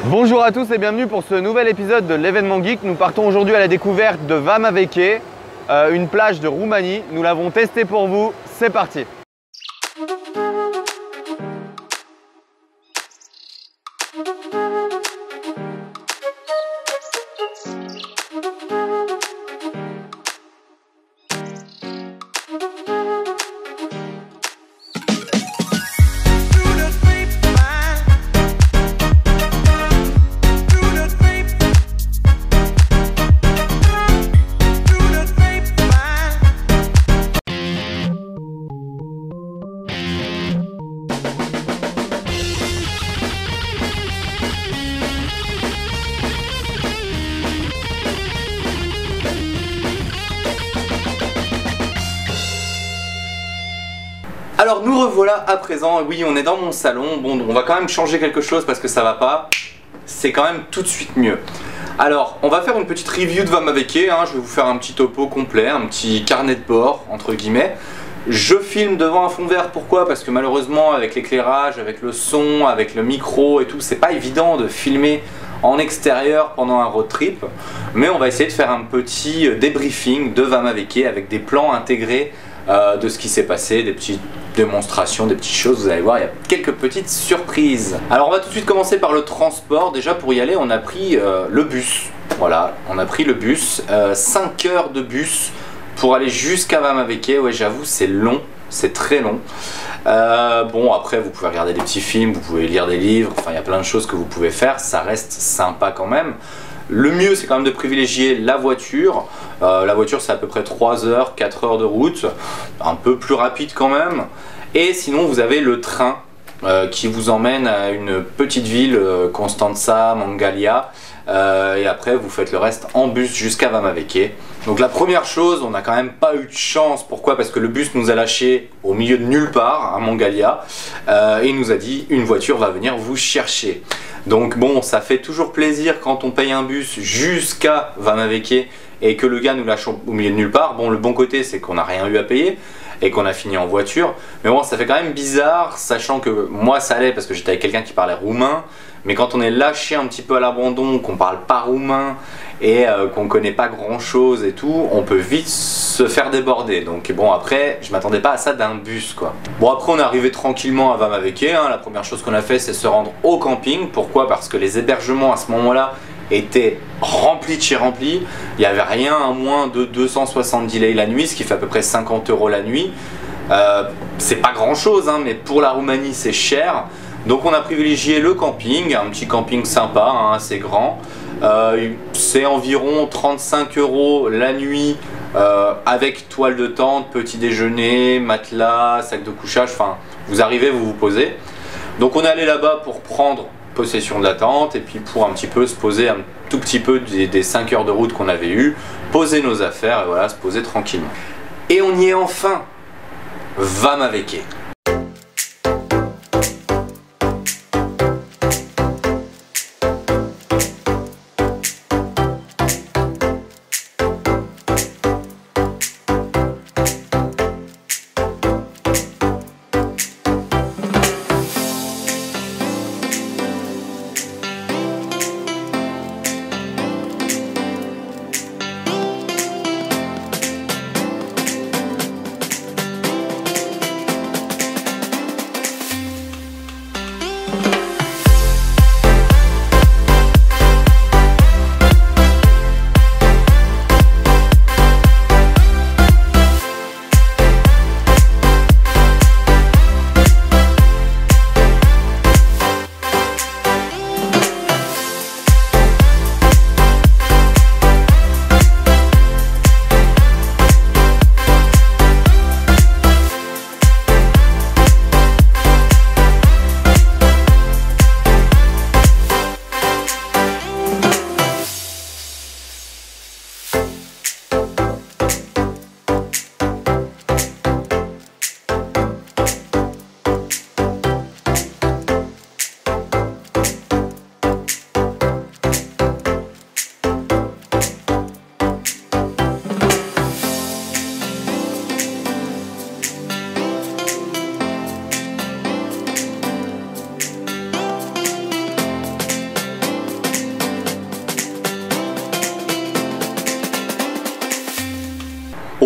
Bonjour à tous et bienvenue pour ce nouvel épisode de l'événement geek. Nous partons aujourd'hui à la découverte de Vama Veche, une plage de Roumanie. Nous l'avons testé pour vous, c'est parti. Alors nous revoilà à présent, oui on est dans mon salon, bon on va quand même changer quelque chose parce que ça va pas, c'est quand même tout de suite mieux. Alors on va faire une petite review de Vama Veche, je vais vous faire un petit topo complet, un petit carnet de bord entre guillemets. Je filme devant un fond vert, pourquoi? Parce que malheureusement avec l'éclairage, avec le son, avec le micro et tout, c'est pas évident de filmer en extérieur pendant un road trip. Mais on va essayer de faire un petit débriefing de Vama Veche avec des plans intégrés de ce qui s'est passé, des petites démonstrations, des petites choses, vous allez voir, il y a quelques petites surprises. Alors on va tout de suite commencer par le transport. Déjà pour y aller on a pris le bus, voilà, on a pris le bus, 5 heures de bus pour aller jusqu'à Vama Veche. Ouais j'avoue c'est long, c'est très long. Bon après vous pouvez regarder des petits films, vous pouvez lire des livres, enfin il y a plein de choses que vous pouvez faire, ça reste sympa quand même. Le mieux c'est quand même de privilégier la voiture. La voiture c'est à peu près 3 heures, 4 heures de route, un peu plus rapide quand même. Et sinon vous avez le train qui vous emmène à une petite ville, Constanța, Mangalia. Et après vous faites le reste en bus jusqu'à Vama Veche. Donc la première chose, on n'a quand même pas eu de chance. Pourquoi? Parce que le bus nous a lâché au milieu de nulle part à Mangalia et il nous a dit une voiture va venir vous chercher. Donc bon, ça fait toujours plaisir quand on paye un bus jusqu'à Vama Veche et que le gars nous lâche au milieu de nulle part. Bon, le bon côté c'est qu'on n'a rien eu à payer et qu'on a fini en voiture. Mais bon, ça fait quand même bizarre, sachant que moi ça allait parce que j'étais avec quelqu'un qui parlait roumain. Mais quand on est lâché un petit peu à l'abandon, qu'on parle pas roumain et qu'on connaît pas grand chose et tout, on peut vite se faire déborder. Donc bon après, je m'attendais pas à ça d'un bus quoi. Bon après on est arrivé tranquillement à Vama Veche, la première chose qu'on a fait c'est se rendre au camping. Pourquoi? Parce que les hébergements à ce moment-là étaient remplis de chez remplis. Il n'y avait rien à moins de 270 lei la nuit, ce qui fait à peu près 50 € la nuit. C'est pas grand chose mais pour la Roumanie c'est cher. Donc on a privilégié le camping, un petit camping sympa, assez grand. C'est environ 35 € la nuit avec toile de tente, petit déjeuner, matelas, sac de couchage, enfin vous arrivez, vous vous posez. Donc on est allé là-bas pour prendre possession de la tente et puis pour un petit peu se poser un tout petit peu des 5 heures de route qu'on avait eu, poser nos affaires et voilà, se poser tranquillement. Et on y est enfin, Vama Veche.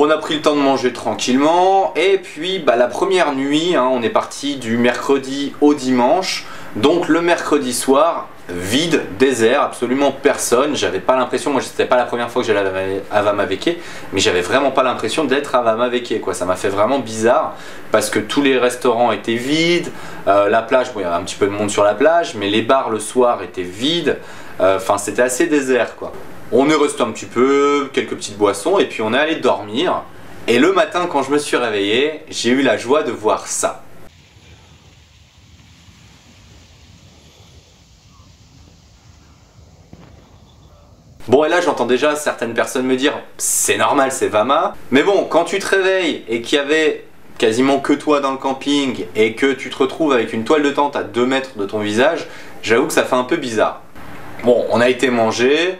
On a pris le temps de manger tranquillement et puis la première nuit, hein, on est parti du mercredi au dimanche. Donc le mercredi soir, vide, désert, absolument personne. J'avais pas l'impression, moi c'était pas la première fois que j'allais à Vamaveke, mais j'avais vraiment pas l'impression d'être à Vamaveke, quoi. Ça m'a fait vraiment bizarre parce que tous les restaurants étaient vides, la plage, bon il y avait un petit peu de monde sur la plage, mais les bars le soir étaient vides. Enfin c'était assez désert, quoi. On est resté un petit peu, quelques petites boissons et puis on est allé dormir. Et le matin quand je me suis réveillé, j'ai eu la joie de voir ça. Bon et là j'entends déjà certaines personnes me dire c'est normal, c'est Vama. Mais bon, quand tu te réveilles et qu'il y avait quasiment que toi dans le camping et que tu te retrouves avec une toile de tente à 2 mètres de ton visage, j'avoue que ça fait un peu bizarre. Bon, on a été manger,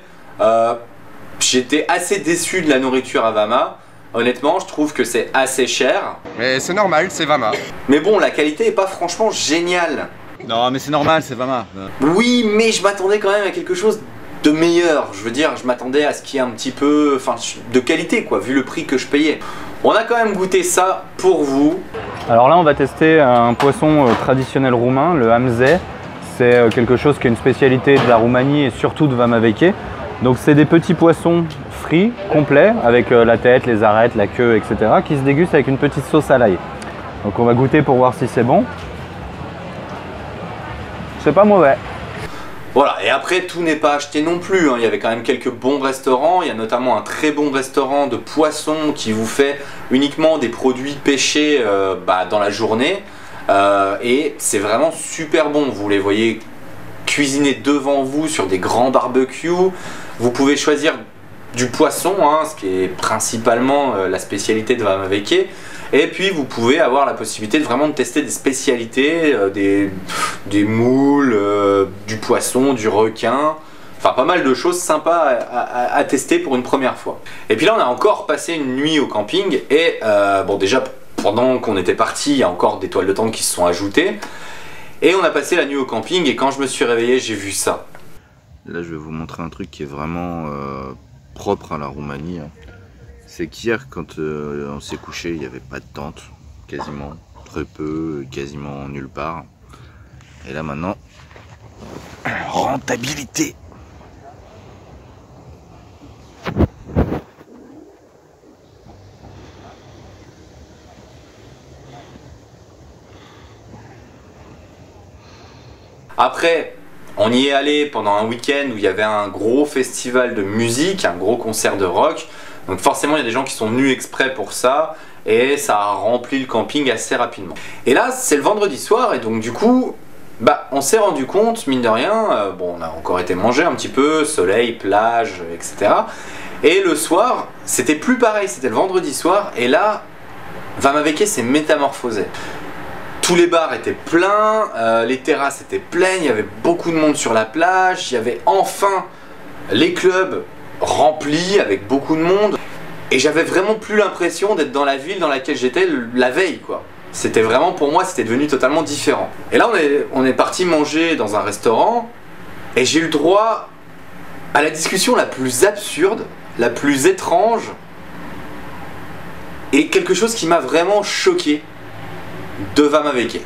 j'étais assez déçu de la nourriture à Vama. Honnêtement, je trouve que c'est assez cher. Mais c'est normal, c'est Vama. Mais bon, la qualité est pas franchement géniale. Non mais c'est normal, c'est Vama. Oui, mais je m'attendais quand même à quelque chose de meilleur. Je veux dire, je m'attendais à ce qu'il y ait un petit peu, enfin, de qualité, quoi, vu le prix que je payais. On a quand même goûté ça pour vous. Alors là, on va tester un poisson traditionnel roumain, le hamze. C'est quelque chose qui est une spécialité de la Roumanie et surtout de Vamaveke. Donc c'est des petits poissons frits, complets, avec la tête, les arêtes, la queue, etc. qui se dégustent avec une petite sauce à l'ail. Donc on va goûter pour voir si c'est bon. C'est pas mauvais. Voilà, et après tout n'est pas acheté non plus, hein. Il y avait quand même quelques bons restaurants, il y a notamment un très bon restaurant de poissons qui vous fait uniquement des produits pêchés dans la journée. Et c'est vraiment super bon, vous les voyez cuisiner devant vous sur des grands barbecues. Vous pouvez choisir du poisson, hein, ce qui est principalement la spécialité de Vamaveke. Et puis vous pouvez avoir la possibilité de vraiment tester des spécialités, des moules, du poisson, du requin. Enfin pas mal de choses sympas à tester pour une première fois. Et puis là on a encore passé une nuit au camping et bon déjà pendant qu'on était parti, il y a encore des toiles de tente qui se sont ajoutées. Et on a passé la nuit au camping et quand je me suis réveillé, j'ai vu ça. Là je vais vous montrer un truc qui est vraiment propre à la Roumanie. C'est qu'hier quand on s'est couché, il n'y avait pas de tente, quasiment, très peu, quasiment nulle part. Et là maintenant, rentabilité. Après, on y est allé pendant un week-end où il y avait un gros festival de musique, un gros concert de rock. Donc forcément, il y a des gens qui sont venus exprès pour ça et ça a rempli le camping assez rapidement. Et là, c'est le vendredi soir et donc du coup, on s'est rendu compte, mine de rien, bon, on a encore été manger un petit peu, soleil, plage, etc. Et le soir, c'était plus pareil, c'était le vendredi soir et là, Vamaveke s'est métamorphosé. Tous les bars étaient pleins, les terrasses étaient pleines, il y avait beaucoup de monde sur la plage, il y avait enfin les clubs remplis avec beaucoup de monde. Et j'avais vraiment plus l'impression d'être dans la ville dans laquelle j'étais la veille, quoi. C'était vraiment, pour moi, c'était devenu totalement différent. Et là, on est parti manger dans un restaurant et j'ai eu le droit à la discussion la plus absurde, la plus étrange et quelque chose qui m'a vraiment choqué de Vamaveke.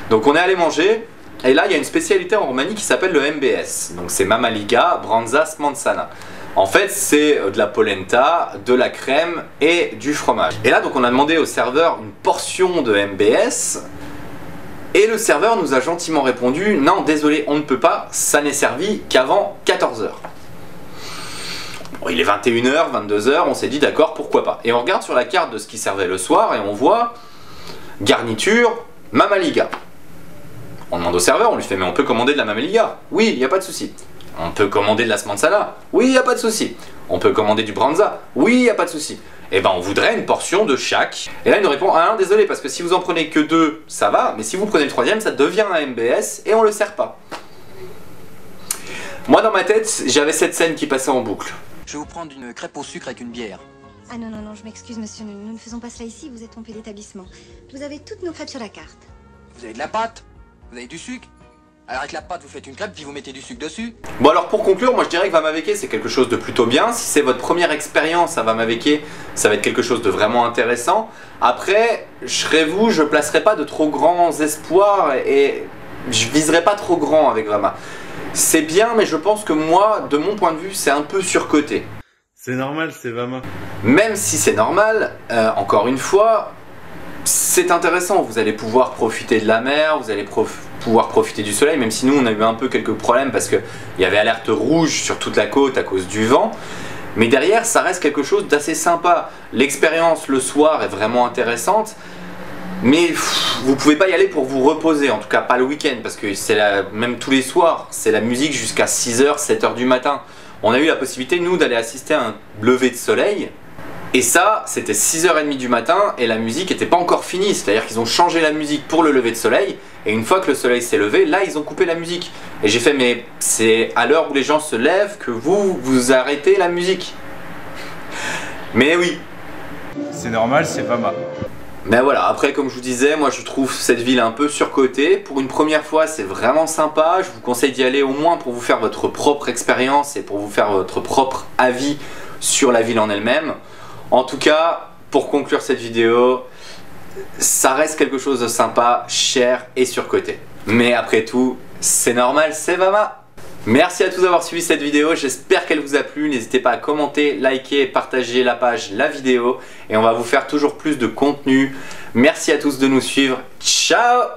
Donc on est allé manger et là il y a une spécialité en Roumanie qui s'appelle le MBS. Donc c'est Mamaliga, Branza, Smansana. En fait c'est de la polenta, de la crème et du fromage. Et là donc on a demandé au serveur une portion de MBS et le serveur nous a gentiment répondu non désolé on ne peut pas, ça n'est servi qu'avant 14 h. Bon, il est 21 h, 22 h, on s'est dit d'accord pourquoi pas. Et on regarde sur la carte de ce qui servait le soir et on voit garniture, Mamaliga. On demande au serveur, on lui fait mais on peut commander de la Mamaliga? Oui, il n'y a pas de souci. On peut commander de la Smansana? Oui, il n'y a pas de souci. On peut commander du Branza? Oui, il n'y a pas de souci. Et ben on voudrait une portion de chaque. Et là il nous répond ah non, désolé parce que si vous en prenez que 2, ça va, mais si vous prenez le 3e, ça devient un MBS et on le sert pas. Moi dans ma tête, j'avais cette scène qui passait en boucle. Je vais vous prendre une crêpe au sucre avec une bière. Ah non, non, non, je m'excuse, monsieur, nous ne faisons pas cela ici, vous êtes trompé d'établissement. Vous avez toutes nos crêpes sur la carte. Vous avez de la pâte? Vous avez du sucre? Alors avec la pâte, vous faites une crêpe, puis vous mettez du sucre dessus. Bon alors pour conclure, moi je dirais que Vamaveke c'est quelque chose de plutôt bien. Si c'est votre première expérience à Vamaveke, ça va être quelque chose de vraiment intéressant. Après, je serais vous, je placerai pas de trop grands espoirs et je viserai pas trop grand avec Vama. C'est bien, mais je pense que moi, de mon point de vue, c'est un peu surcoté. C'est normal, c'est Vama. Même si c'est normal, encore une fois, c'est intéressant. Vous allez pouvoir profiter de la mer, vous allez pouvoir profiter du soleil, même si nous on a eu un peu quelques problèmes parce qu'il y avait alerte rouge sur toute la côte à cause du vent. Mais derrière, ça reste quelque chose d'assez sympa. L'expérience le soir est vraiment intéressante. Mais vous pouvez pas y aller pour vous reposer, en tout cas pas le week-end, parce que c'est même tous les soirs, c'est la musique jusqu'à 6h, 7h du matin. On a eu la possibilité, nous, d'aller assister à un lever de soleil, et ça, c'était 6h30 du matin, et la musique n'était pas encore finie, c'est-à-dire qu'ils ont changé la musique pour le lever de soleil, et une fois que le soleil s'est levé, là, ils ont coupé la musique. Et j'ai fait, mais c'est à l'heure où les gens se lèvent que vous arrêtez la musique. Mais oui. C'est normal, c'est Vama. Mais voilà, après comme je vous disais, moi je trouve cette ville un peu surcotée. Pour une première fois, c'est vraiment sympa. Je vous conseille d'y aller au moins pour vous faire votre propre expérience et pour vous faire votre propre avis sur la ville en elle-même. En tout cas, pour conclure cette vidéo, ça reste quelque chose de sympa, cher et surcoté. Mais après tout, c'est normal, c'est Vama. Merci à tous d'avoir suivi cette vidéo, j'espère qu'elle vous a plu. N'hésitez pas à commenter, liker, partager la page, la vidéo. Et on va vous faire toujours plus de contenu. Merci à tous de nous suivre. Ciao!